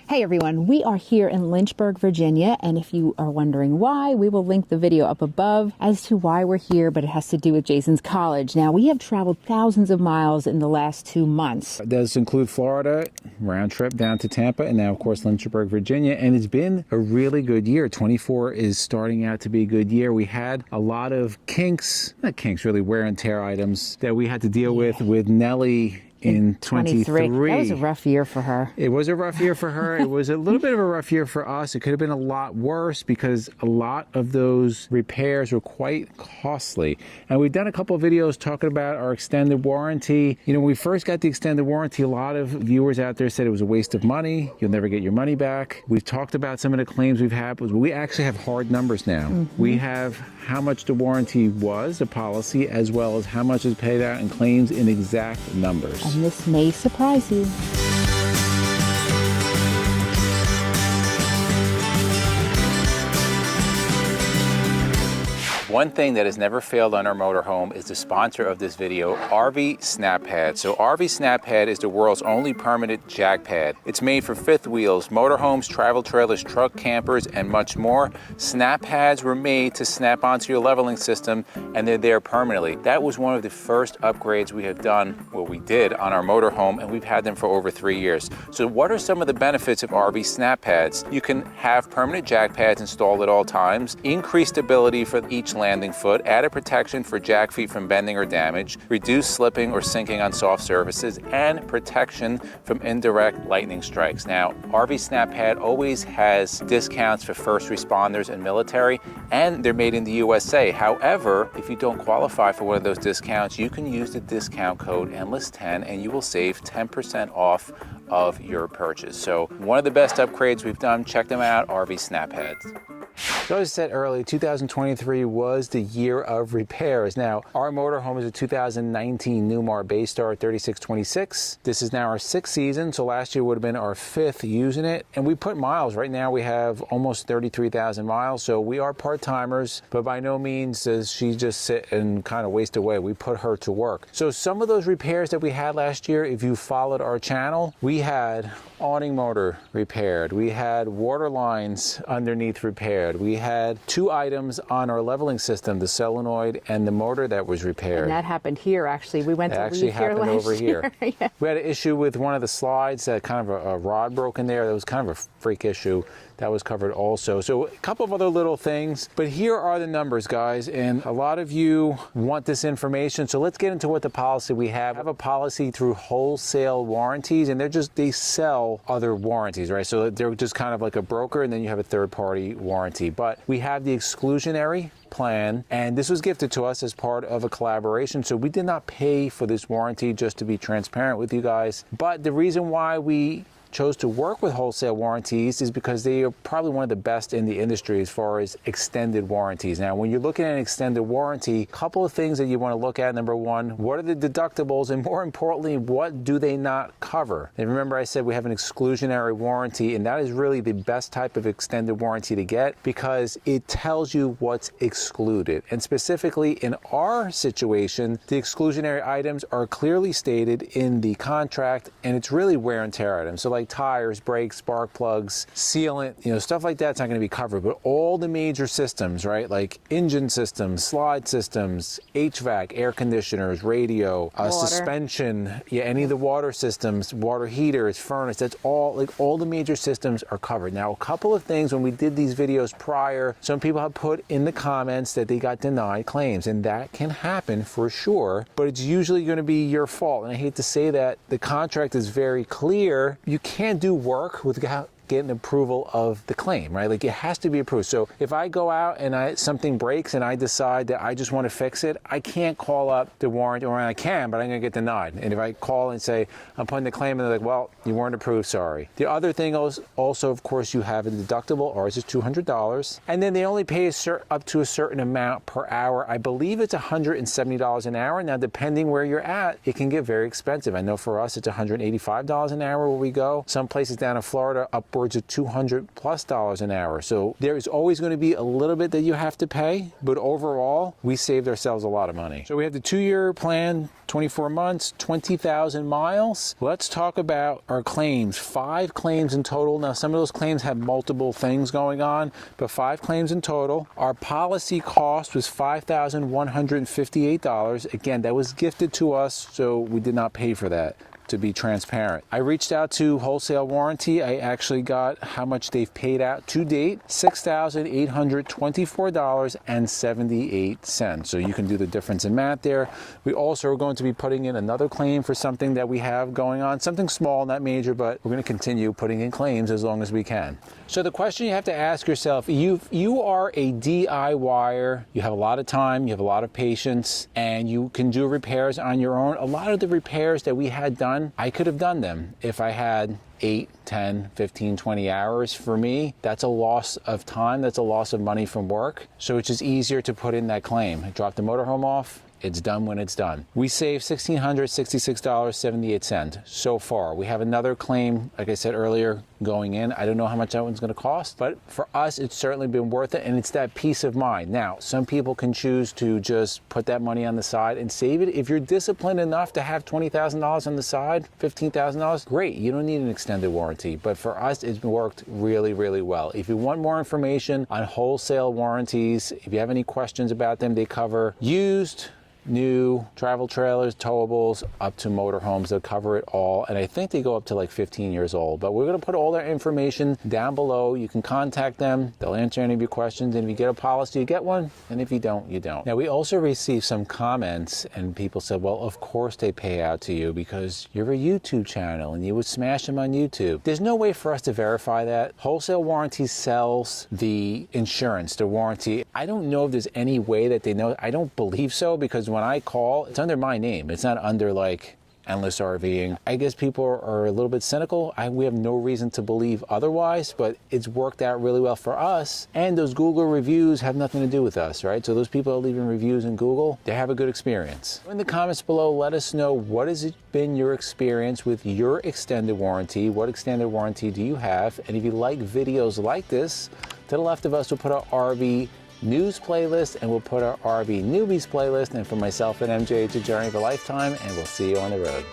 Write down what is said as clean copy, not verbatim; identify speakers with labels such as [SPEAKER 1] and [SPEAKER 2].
[SPEAKER 1] Hey everyone, we are here in Lynchburg, Virginia, and if you are wondering why, we will link the video up above as to why we're here, but it has to do with Jason's college. Now, we have traveled thousands of miles in the last 2 months.
[SPEAKER 2] It does include Florida, round trip down to Tampa, and now, of course, Lynchburg, Virginia, and it's been a really good year. 24 is starting out to be a good year. We had a lot of not kinks, really wear and tear items that we had to deal with Nellie in 23.
[SPEAKER 1] That was a rough year for her.
[SPEAKER 2] It was a rough year for her. It was a little bit of a rough year for us. It could have been a lot worse because a lot of those repairs were quite costly. And we've done a couple of videos talking about our extended warranty. You know, when we first got the extended warranty, a lot of viewers out there said it was a waste of money. You'll never get your money back. We've talked about some of the claims we've had, but we actually have hard numbers now. We have how much the warranty was, the policy, as well as how much is paid out in claims in exact numbers.
[SPEAKER 1] And this may surprise you.
[SPEAKER 2] One thing that has never failed on our motorhome is the sponsor of this video, RV Snap Pad. So RV Snap Pad is the world's only permanent jack pad. It's made for fifth wheels, motorhomes, travel trailers, truck campers, and much more. Snap pads were made to snap onto your leveling system, and they're there permanently. That was one of the first upgrades we have done, we did on our motorhome, and we've had them for over 3 years. So what are some of the benefits of RV Snap Pads? You can have permanent jack pads installed at all times, increased stability for each landing foot, added protection for jack feet from bending or damage, reduced slipping or sinking on soft surfaces, and protection from indirect lightning strikes. Now, RV Snap Pad always has discounts for first responders and military, and they're made in the USA. However, if you don't qualify for one of those discounts, you can use the discount code ENDLESS10 and you will save 10% off of your purchase. So one of the best upgrades we've done. Check them out, RV Snap Pads. So as I said earlier, 2023 was the year of repairs. Now, our motorhome is a 2019 Newmar Baystar 3626. This is now our 6th season, so last year would have been our 5th using it. And we put miles. Right now we have almost 33,000 miles, so we are part-timers, but by no means does she just sit and kind of waste away. We put her to work. So some of those repairs that we had last year, if you followed our channel, we had awning motor repaired. We had water lines underneath repaired. We had 2 items on our leveling system, the solenoid and the motor that was repaired.
[SPEAKER 1] And that happened here, actually. We went to leave here
[SPEAKER 2] happened
[SPEAKER 1] last
[SPEAKER 2] over
[SPEAKER 1] year.
[SPEAKER 2] here. Yeah. We had an issue with one of the slides that kind of a rod broke in there. That was kind of a freak issue. That was covered also. So a couple of other little things, but here are the numbers, guys, and a lot of you want this information. So let's get into what the policy we have. I have a policy through wholesale warranties, and they sell other warranties, right? So they're just kind of like a broker, and then you have a third-party warranty. But we have the exclusionary plan, and this was gifted to us as part of a collaboration. So we did not pay for this warranty, just to be transparent with you guys. But the reason why we chose to work with wholesale warranties is because they are probably one of the best in the industry as far as extended warranties. Now, when you're looking at an extended warranty, a couple of things that you want to look at. Number one, what are the deductibles? And more importantly, what do they not cover? And remember I said we have an exclusionary warranty, and that is really the best type of extended warranty to get because it tells you what's excluded. And specifically in our situation, the exclusionary items are clearly stated in the contract, and it's really wear and tear items. So like tires, brakes, spark plugs, sealant, stuff like that's not going to be covered. But all the major systems, right, like engine systems, slide systems, HVAC, air conditioners, radio, suspension, any of the water systems, water heaters, furnace, that's all the major systems are covered. Now, a couple of things when we did these videos prior, some people have put in the comments that they got denied claims, and that can happen for sure, but it's usually going to be your fault. And I hate to say that, the contract is very clear. You can't do work without getting approval of the claim, right? Like it has to be approved. So if I go out and something breaks and I decide that I just want to fix it, I can't call up the warranty, or I can, but I'm going to get denied. And if I call and say, I'm putting the claim, and they're like, well, you weren't approved, sorry. The other thing also, of course, you have a deductible. Ours is $200. And then they only pay up to a certain amount per hour. I believe it's $170 an hour. Now, depending where you're at, it can get very expensive. I know for us, it's $185 an hour where we go. Some places down in Florida, upwards upwards of $200+ an hour. So there is always going to be a little bit that you have to pay, but overall, we saved ourselves a lot of money. So we have the 2-year plan, 24 months, 20,000 miles. Let's talk about our claims. 5 claims in total. Now, some of those claims have multiple things going on, but 5 claims in total. Our policy cost was $5,158. Again, that was gifted to us, so we did not pay for that, to be transparent. I reached out to Wholesale Warranty. I actually got how much they've paid out to date, $6,824.78. So you can do the difference in math there. We also are going to be putting in another claim for something that we have going on, something small, not major, but we're going to continue putting in claims as long as we can. So the question you have to ask yourself, you are a DIYer, you have a lot of time, you have a lot of patience, and you can do repairs on your own. A lot of the repairs that we had done, I could have done them if I had 8, 10, 15, 20 hours. For me, that's a loss of time. That's a loss of money from work. So it's just easier to put in that claim. Drop the motorhome off. It's done when it's done. We saved $1,666.78 so far. We have another claim, like I said earlier, going in. I don't know how much that one's going to cost, but for us, it's certainly been worth it, and it's that peace of mind. Now, some people can choose to just put that money on the side and save it. If you're disciplined enough to have $20,000 on the side, $15,000, great. You don't need an extended warranty, but for us, it's worked really, really well. If you want more information on wholesale warranties, if you have any questions about them, they cover used, new, travel trailers, towables, up to motorhomes. They'll cover it all. And I think they go up to like 15 years old. But we're going to put all their information down below. You can contact them. They'll answer any of your questions. And if you get a policy, you get one. And if you don't, you don't. Now, we also received some comments, and people said, well, of course they pay out to you because you're a YouTube channel and you would smash them on YouTube. There's no way for us to verify that. Wholesale Warranty sells the insurance, the warranty. I don't know if there's any way that they know. I don't believe so, because when I call, it's under my name. It's not under like Endless RVing. I guess people are a little bit cynical. We have no reason to believe otherwise, but it's worked out really well for us. And those Google reviews have nothing to do with us, right? So those people are leaving reviews in Google, they have a good experience. In the comments below, let us know, what has it been your experience with your extended warranty? What extended warranty do you have? And if you like videos like this, to the left of us, we'll put our RV news playlist, and we'll put our RV newbies playlist. And for myself and MJ, it's a journey of a lifetime, and we'll see you on the road.